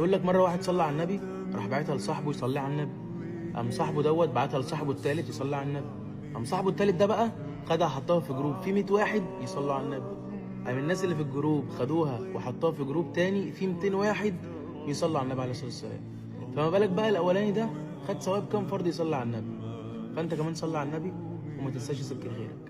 يقول لك مره واحد صلى على النبي، راح باعتها لصاحبه يصلي على النبي. قام صاحبه دوت بعتها لصاحبه التالت يصلي على النبي. قام صاحبه التالت ده بقى خدها حطها في جروب فيه 100 واحد يصلوا على النبي. قام الناس اللي في الجروب خدوها وحطوها في جروب تاني فيه 200 واحد يصلوا على النبي عليه الصلاه والسلام. فما بالك بقى الاولاني ده خد ثواب كام فرد يصلي على النبي. فانت كمان صلي على النبي وما تنساش تسكر غيرك.